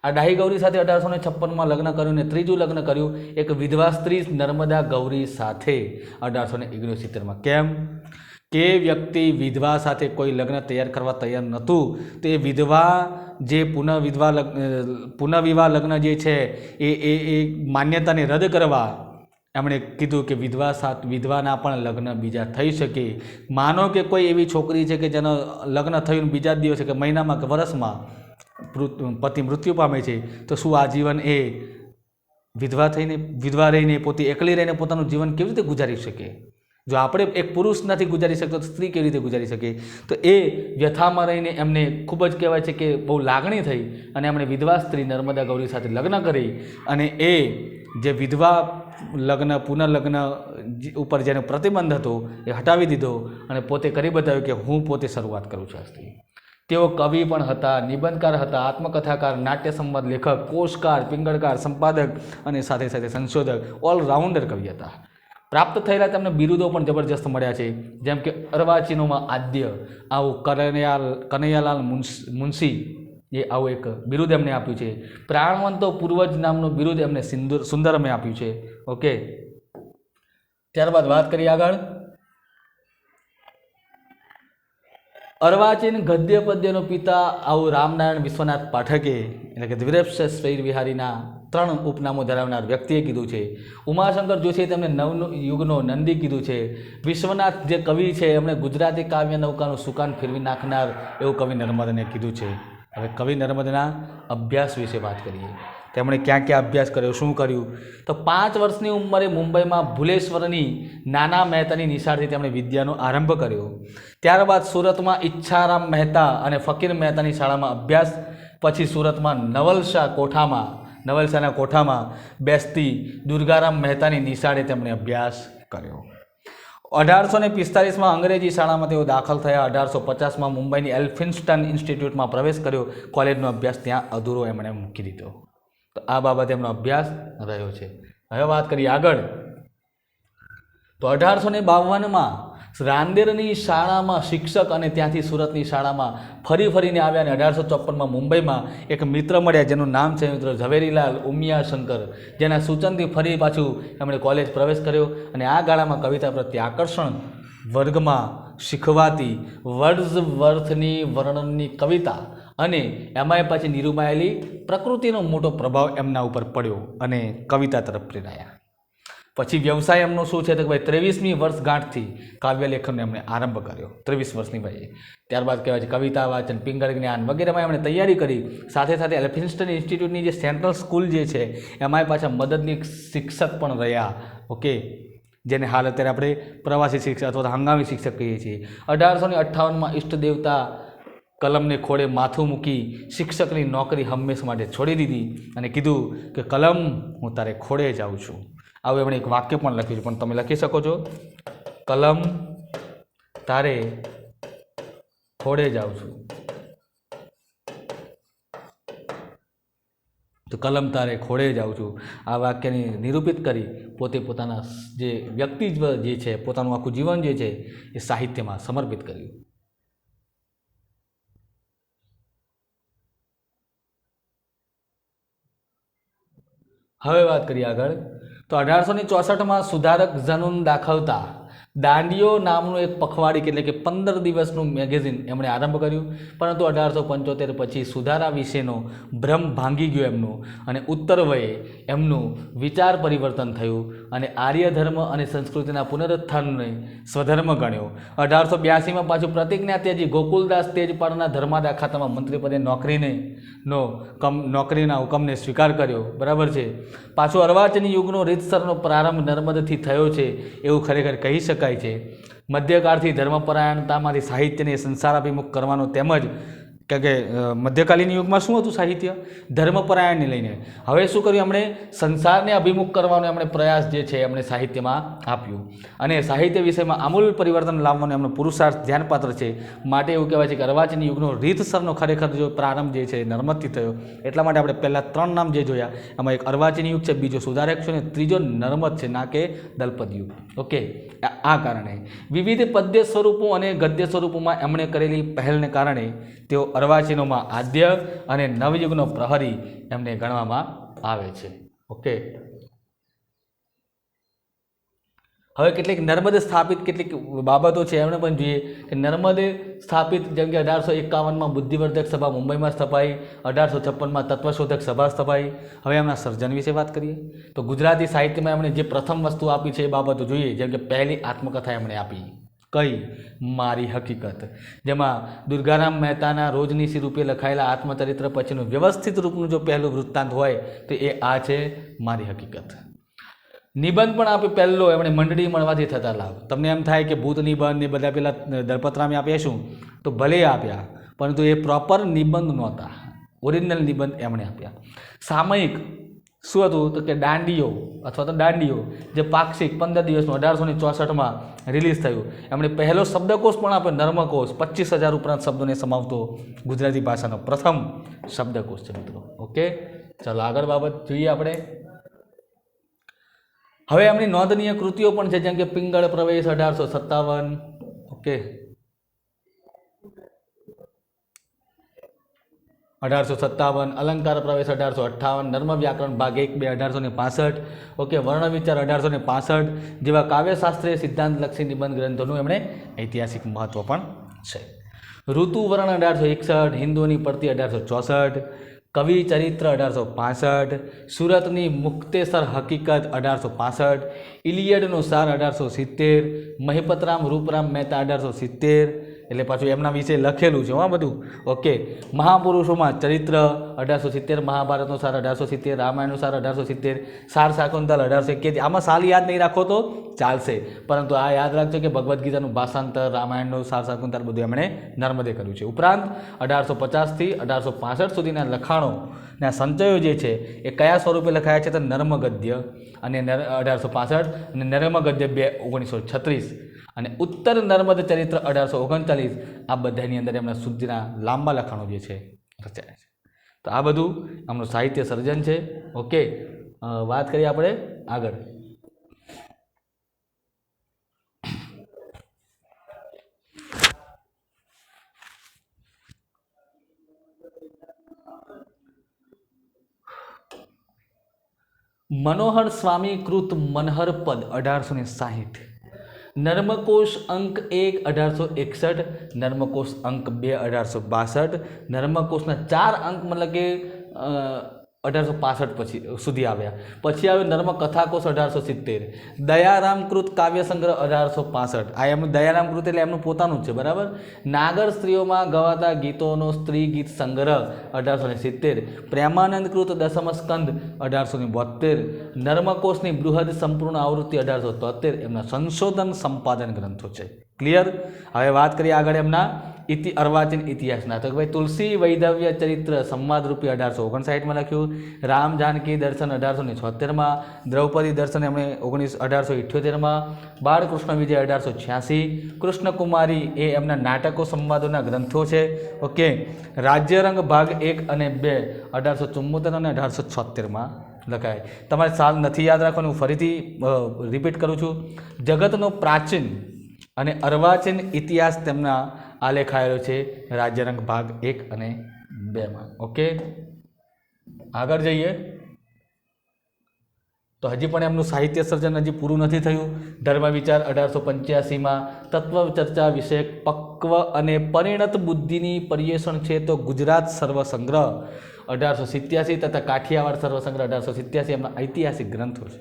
આ ડાહી ગૌરી સાથે 1856માં લગ્ન કર્યું અને ત્રીજું લગ્ન કર્યું એક વિધવા સ્ત્રી નર્મદા ગૌરી સાથે 1869માં. કેમ કે વ્યક્તિ વિધવા સાથે કોઈ લગ્ન તૈયાર કરવા તૈયાર નહોતું, તો એ વિધવા જે પુનઃવિવાહ લગ્ન જે છે એ માન્યતાને રદ કરવા એમણે કીધું કે વિધવાના પણ લગ્ન બીજા થઈ શકે. માનો કે કોઈ એવી છોકરી છે કે જેનો લગ્ન થયું બીજા જ દિવસે કે મહિનામાં કે વર્ષમાં પતિ મૃત્યુ પામે છે, તો શું આ જીવન એ વિધવા રહીને પોતે એકલી રહીને પોતાનું જીવન કેવી રીતે ગુજારી શકે? જો આપણે એક પુરુષ નથી ગુજારી શકતો તો સ્ત્રી કેવી રીતે ગુજારી શકે? તો એ વ્યથામાં રહીને એમને ખૂબ જ કહેવાય છે કે બહુ લાગણી થઈ અને એમણે વિધવા સ્ત્રી નર્મદા ગૌરી સાથે લગ્ન કરી અને એ જે વિધવા લગ્ન પુનઃલગ્ન ઉપર જેનો પ્રતિબંધ હતો એ હટાવી દીધો અને પોતે કરી બતાવ્યું કે હું પોતે શરૂઆત કરું છું આ સ્ત્રી. તેઓ કવિ પણ હતા, નિબંધકાર હતા, આત્મકથાકાર, નાટ્ય સંવાદ લેખક, કોશકાર, પિંગળકાર, સંપાદક અને સાથે સાથે સંશોધક, ઓલરાઉન્ડર કવિ હતા. પ્રાપ્ત થયેલા તેમને બિરુદો પણ જબરજસ્ત મળ્યા છે, જેમ કે અર્વાચીનોમાં આદ્ય, આવું કનૈયાલાલ મુનશી એ આવું એક બિરુદ એમને આપ્યું છે. પ્રાણવંતો પૂર્વજ નામનું બિરુદ એમને સુંદરમે આપ્યું છે. ઓકે, ત્યારબાદ વાત કરીએ આગળ અર્વાચીન ગદ્ય પદ્યનો પિતા આવું રામનારાયણ વિશ્વનાથ પાઠકે એટલે કે દ્વિરેફ વિહારીના 3 ઉપનામો ધરાવનાર વ્યક્તિએ કીધું છે. ઉમાશંકર જોશીએ તેમને નવયુગનો નંદી કીધું છે. વિશ્વનાથ જે કવિ છે એમણે ગુજરાતી કાવ્ય નૌકાનું સુકાન ફેરવી નાખનાર એવું કવિ નર્મદને કીધું છે. હવે કવિ નર્મદના અભ્યાસ વિશે વાત કરીએ. તેમણે ક્યાં ક્યાં અભ્યાસ કર્યો, શું કર્યું? તો 5 વર્ષની ઉંમરે મુંબઈમાં ભુલેશ્વરની નાના મહેતાની નિશાળથી તેમણે વિદ્યાનો આરંભ કર્યો. ત્યારબાદ સુરતમાં ઈચ્છારામ મહેતા અને ફકીર મહેતાની શાળામાં અભ્યાસ, પછી સુરતમાં નવલશાના કોઠામાં બેસતી દુર્ગારામ મહેતાની નિશાળે તેમણે અભ્યાસ કર્યો. 1845માં અંગ્રેજી શાળામાં તેઓ દાખલ થયા. 1850માં મુંબઈની એલ્ફિન્સ્ટન ઇન્સ્ટિટ્યૂટમાં પ્રવેશ કર્યો. કોલેજનો અભ્યાસ ત્યાં અધૂરો એમણે મૂકી દીધો. તો આ બાબતે એમનો અભ્યાસ રહ્યો છે. હવે વાત કરીએ આગળ. તો 1852માં રાંદેરની શાળામાં શિક્ષક અને ત્યાંથી સુરતની શાળામાં ફરીને આવ્યા અને 1854માં મુંબઈમાં એક મિત્ર મળ્યા જેનું નામ છે મિત્ર ઝવેરીલાલ ઉમિયાશંકર, જેના સૂચનથી ફરી પાછું એમણે કોલેજ પ્રવેશ કર્યો અને આ ગાળામાં કવિતા પ્રત્યે આકર્ષણ, વર્ગમાં શીખવાતી વર્ડ્સવર્થની વર્ણનની કવિતા અને એમાંય પાછી નિરૂમાયેલી પ્રકૃતિનો મોટો પ્રભાવ એમના ઉપર પડ્યો અને કવિતા તરફ પ્રેરાયા. પછી વ્યવસાય એમનો શું છે તો ભાઈ 23મી વર્ષગાંઠથી કાવ્ય લેખનનો એમણે આરંભ કર્યો, 23 વર્ષની વયે. ત્યારબાદ કહેવાય છે કવિતા વાંચન, પિંગળ જ્ઞાન વગેરેમાં એમણે તૈયારી કરી. સાથે સાથે એલ્ફિન્સ્ટન ઇન્સ્ટિટ્યૂટની જે સેન્ટ્રલ સ્કૂલ જે છે એમાંય પાછા મદદની શિક્ષક પણ રહ્યા. ઓકે, જેને હાલ અત્યારે આપણે પ્રવાસી શિક્ષક અથવા હંગામી શિક્ષક કહીએ છીએ. 1858માં ઈષ્ટદેવતા કલમને ખોળે માથું મૂકી શિક્ષકની નોકરી હંમેશ માટે છોડી દીધી અને કીધું કે કલમ હું તારે ખોળે જાઉં છું. આવું એમણે એક વાક્ય પણ લખ્યું છે, પણ તમે લખી શકો છો કલમ તારે ખોળે જાઉં છું. તો કલમ તારે ખોળે જાઉં છું આ વાક્યને નિરૂપિત કરી પોતે પોતાના જે વ્યક્તિત્વ જે છે, પોતાનું આખું જીવન જે છે એ સાહિત્યમાં સમર્પિત કર્યું. હવે વાત કરીએ આગળ. તો 1864માં સુધારક જનૂન દાખવતા દાંડીઓ નામનું એક પખવાડી એટલે કે 15 દિવસનું મેગેઝિન એમણે આરંભ કર્યું. પરંતુ 1875 પછી સુધારા વિશેનો ભ્રમ ભાંગી ગયો એમનો અને ઉત્તર વયે એમનું વિચાર પરિવર્તન થયું અને આર્ય ધર્મ અને સંસ્કૃતિના પુનરુત્થાનને સ્વધર્મ ગણ્યો. 1882માં પાછું પ્રતિજ્ઞા ત્યજી ગોકુલદાસ તેજપાળના ધર્માદા ખાતામાં મંત્રીપદે નોકરીના હુકમને સ્વીકાર કર્યો. બરાબર છે. પાછું અર્વાચીન યુગનો રીતસરનો પ્રારંભ નર્મદથી થયો છે એવું ખરેખર કહી શકાય છે. મધ્યકાળથી ધર્મપરાયણતામાંથી સાહિત્યને સંસારાભિમુખ કરવાનો તેમજ કે મધ્યકાલીન યુગમાં શું હતું સાહિત્ય? ધર્મપરાયણને લઈને. હવે શું કર્યું એમણે? સંસારને અભિમુખ કરવાનો એમણે પ્રયાસ જે છે એમણે સાહિત્યમાં આપ્યું અને સાહિત્ય વિષયમાં આમૂલ પરિવર્તન લાવવાનો એમનો પુરુષાર્થ ધ્યાનપાત્ર છે. માટે એવું કહેવાય છે કે અર્વાચીન યુગનો રીતસરનો ખરેખર જો પ્રારંભ જે છે નર્મદથી થયો. એટલા માટે આપણે પહેલાં 3 નામ જે જોયા એમાં એક અર્વાચીન યુગ છે, બીજો સુધારક છે અને ત્રીજો નર્મદ છે, ના કે દલપદ યુગ. ઓકે, આ કારણે વિવિધ પદ્ય સ્વરૂપો અને ગદ્ય સ્વરૂપોમાં એમણે કરેલી પહેલને કારણે તેઓ અર્વાચીનોમાં આદ્ય અને નવયુગનો પ્રહરી એમને ગણવામાં આવે છે. ઓકે, હવે કેટલીક નર્મદે સ્થાપિત કેટલીક બાબતો છે એમણે પણ જોઈએ કે નર્મદે સ્થાપિત જેમ કે 1851માં બુદ્ધિવર્ધક સભા મુંબઈમાં સ્થપાઈ, 1856માં તત્વશોધક સભા સ્થપાઈ. હવે એમના સર્જન વિશે વાત કરીએ તો ગુજરાતી સાહિત્યમાં એમણે જે પ્રથમ વસ્તુ આપી છે એ બાબતો જોઈએ. જેમ કે પહેલી આત્મકથા એમણે આપી, કઈ? મારી હકીકત, જેમાં દુર્ગારામ મહેતાના રોજનીશી રૂપે લખાયેલા આત્મચરિત્ર પછીનું વ્યવસ્થિત રૂપનું જો પહેલું વૃત્તાંત હોય તો એ આ છે મારી હકીકત. નિબંધ પણ આપે પહેલો એમણે મંડળી મળવાથી થતા લાભ. તમને એમ થાય કે ભૂત નિબંધ ને બધા પેલા દલપતરામે આપ્યા શું? તો ભલે આપ્યા, પરંતુ એ પ્રોપર નિબંધ નહોતા, ઓરિજિનલ નિબંધ એમણે આપ્યા. સામયિક શું હતું તો કે દાંડીઓ અથવા તો દાંડીઓ જે પાક્ષિક 15 દિવસનું 1864માં રિલીઝ થયું. એમણે પહેલો શબ્દકોશ પણ આપ્યો, નર્મકોશ, 25,000 ઉપરાંત શબ્દોને સમાવતો ગુજરાતી ભાષાનો પ્રથમ શબ્દકોશ છે મિત્રો. ઓકે, ચાલો આગળ બાબત જોઈએ આપણે. હવે એમની નોંધનીય કૃતિઓ પણ છે જેમ કે પિંગળ પ્રવેશ 1857. ઓકે, 1857, अलंकार प्रवेश 1858, नर्म व्याकरण भाग 1 2 1865, ओके, वर्ण विचार 1865 જેવા કાવ્યશાસ્ત્રીય સિદ્ધાંતલક્ષી નિબંધ ગ્રંથોનું એમણે ઐતિહાસિક મહત્વ પણ છે. ઋતુવર્ણ 1861, હિન્દુની પડતી 1864, કવિ ચરિત્ર 1865, સુરતની મુક્તેસર હકીકત 1865, ઇલિયડનો સાર 1870, મહિપતરામ રૂપરામ મહેતા 1870, એટલે પાછું એમના વિશે લખેલું છે હા બધું, ઓકે. મહાપુરુષોમાં ચરિત્ર 1870, મહાભારતનો સાર 1870, રામાયણનો સાર 1870, સાર શાકુંતલ 1871. આમાં સાલ યાદ નહીં રાખો તો ચાલશે, પરંતુ આ યાદ રાખજો કે ભગવદ્ ગીતાનું ભાષાંતર, રામાયણનું સાર શાકુંતલ બધું એમણે નર્મદે કર્યું છે. ઉપરાંત 1850થી 1865 સુધીના લખાણોના સંચયો જે છે એ કયા સ્વરૂપે લખાયા છે તો નર્મગદ્ય અને 1865 અને નર્મગદ્ય 1936 અને ઉત્તર નર્મદ ચરિત્ર 1839. આ બધાની અંદર એમના સુધીના લાંબા લખાણો જે છે રચાયા છે. તો આ બધું આમનું સાહિત્ય સર્જન છે, ઓકે. વાત કરીએ આપણે આગળ. મનોહર સ્વામી કૃત મનહર પદ 1860, નર્મકોશ અંક 1 1861, નર્મકોશ અંક 2 1862, નર્મકોશના 4 અંક મતલબ કે 1865 પછી સુધી આવ્યા. પછી આવ્યો નર્મ કથાકોશ 1870, દયારામ કૃત કાવ્ય સંગ્રહ 1865. આ એમનું દયારામ કૃત એટલે એમનું પોતાનું જ છે, બરાબર. નાગર સ્ત્રીઓમાં ગવાતા ગીતોનો સ્ત્રી ગીત સંગ્રહ 1870, પ્રેમાનંદ કૃત દસમ સ્કંદ 1872, નર્મકોશની બૃહદ સંપૂર્ણ આવૃત્તિ 1873. એમના સંશોધન સંપાદન ગ્રંથો છે. ક્લિયર. હવે વાત કરીએ આગળ એમના અર્વાચીન ઇતિહાસના. તો ભાઈ તુલસી વૈધવ્ય ચરિત્ર સંવાદરૂપી 1859 લખ્યું, રામ જાનકી દર્શન 1876, દ્રૌપદી દર્શન એમણે 1878, બાળકૃષ્ણ વિજય 1886, કૃષ્ણકુમારી એ એમના નાટકો સંવાદોના ગ્રંથો છે, ઓકે. રાજ્યરંગ ભાગ 1 અને 2 1874 અને 1876 લખાય. તમારે સાલ નથી યાદ રાખવાનું, ફરીથી રિપીટ કરું છું. જગતનો પ્રાચીન અને અર્વાચીન ઇતિહાસ તેમના આલેખાયેલો છે રાજ્યરંગ ભાગ 1 અને 2માં, ઓકે. આગળ જઈએ તો હજી પણ એમનું સાહિત્ય સર્જન હજી પૂરું નથી થયું. ધર્મ વિચાર 1885માં, તત્વ ચર્ચા વિષયક પક્વ અને પરિણત બુદ્ધિની પર્યવેક્ષણ છે તો ગુજરાત સર્વસંગ્રહ 1887 તથા કાઠિયાવાડ સર્વસંગ્રહ 1887 એમના ઐતિહાસિક ગ્રંથો છે.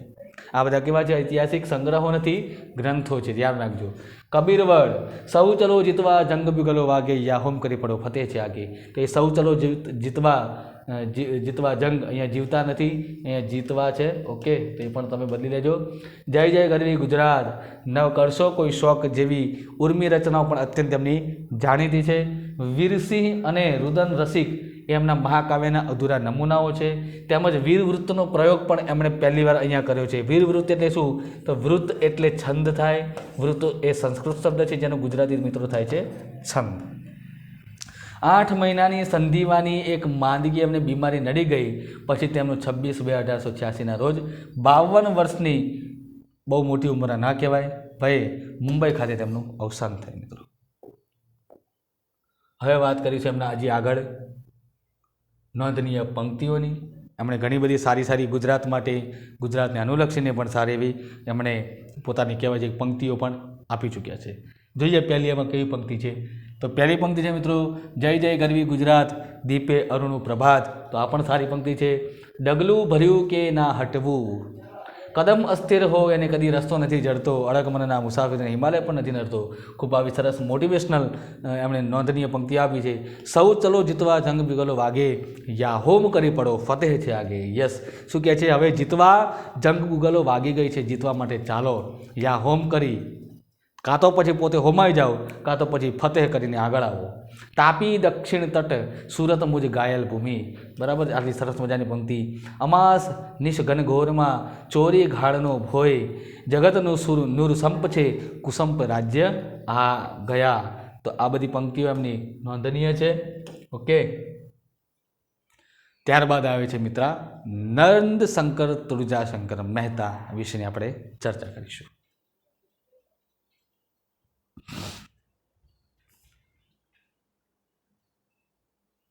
આ બધા કેવા છે? ઐતિહાસિક સંગ્રહો નથી, ગ્રંથો છે, ધ્યાન રાખજો. કબીરવડ, સૌ ચલો જીતવા જંગ બિગલો વાગે, યા હોમ કરી પડો ફતેહ છે આગે. તો એ સૌ ચલો જીતવા જંગ, અહીંયા જીવતા નથી, અહીંયા જીતવા છે, ઓકે. તો એ પણ તમે બદલી લેજો. જય જય ગરવી ગુજરાત, ન કરશો કોઈ શોક જેવી ઉર્મી રચનાઓ પણ અત્યંત એમની જાણીતી છે. વીરસિંહ અને રુદન રસિક એમના મહાકાવ્યના અધૂરા નમૂનાઓ છે. તેમજ વીરવૃત્તનો પ્રયોગ પણ એમણે પહેલી વાર અહીંયા કર્યો છે. વીરવૃત્ત એટલે શું? તો વૃત્ત એટલે છંદ થાય. વૃત્ત એ સંસ્કૃત શબ્દ છે જેનો ગુજરાતી મિત્રો થાય છે છંદ. 8 મહિનાની સંધિવાની એક માંદગી એમને બીમારી નડી ગઈ. પછી તેમનું 26/2/1886ના રોજ 52 વર્ષની બહુ મોટી ઉંમર ના કહેવાય ભાઈ, મુંબઈ ખાતે તેમનું અવસાન થાય મિત્રો. હવે વાત કરીશું એમના હજી આગળ નોંધનીય પંક્તિઓની. એમણે ઘણી બધી સારી ગુજરાત માટે, ગુજરાતને અનુલક્ષીને પણ સારી એવી એમણે પોતાની કહેવાય છે પંક્તિઓ પણ આપી ચૂક્યા છે. જોઈએ પહેલી એમાં કેવી પંક્તિ છે. તો પહેલી પંક્તિ છે મિત્રો, જય જય ગરવી ગુજરાત, દીપે અરુણું પ્રભાત. તો આ પણ સારી પંક્તિ છે. ડગલું ભર્યું કે ના હટવું, કદમ અસ્થિર હો એને કદી રસ્તો નથી જડતો, અડગ મનના મુસાફિરને હિમાલય પણ નથી નડતો. ખૂબ આવી સરસ મોટિવેશનલ એમણે નોંધનીય પંક્તિ આપી છે. સૌ ચલો જીતવા જંગ બિગલો વાગે, યા હોમ કરી પડો ફતેહ છે આગે. યસ, શું કહે છે? હવે જીતવા જંગ બિગલો વાગી ગઈ છે, જીતવા માટે ચાલો, યા હોમ કરી, કાં તો પછી પોતે હોમાઈ જાઓ, કાં તો પછી ફતેહ કરીને આગળ આવો. તાપી દક્ષિણ તટ, સુરત મુજ ઘાયલ ભૂમિ. બરાબર, આટલી સરસ મજાની પંક્તિ. અમાસ નિશ ઘનઘોરમાં, ચોરી ઘાડનો ભોય, જગતનું નૂર સંપ છે, કુસંપ રાજ્ય આ ગયા. તો આ બધી પંક્તિઓ એમની નોંધનીય છે, ઓકે. ત્યારબાદ આવે છે મિત્રા નંદ શંકર તુળજાશંકર મહેતા વિશેની આપણે ચર્ચા કરીશું.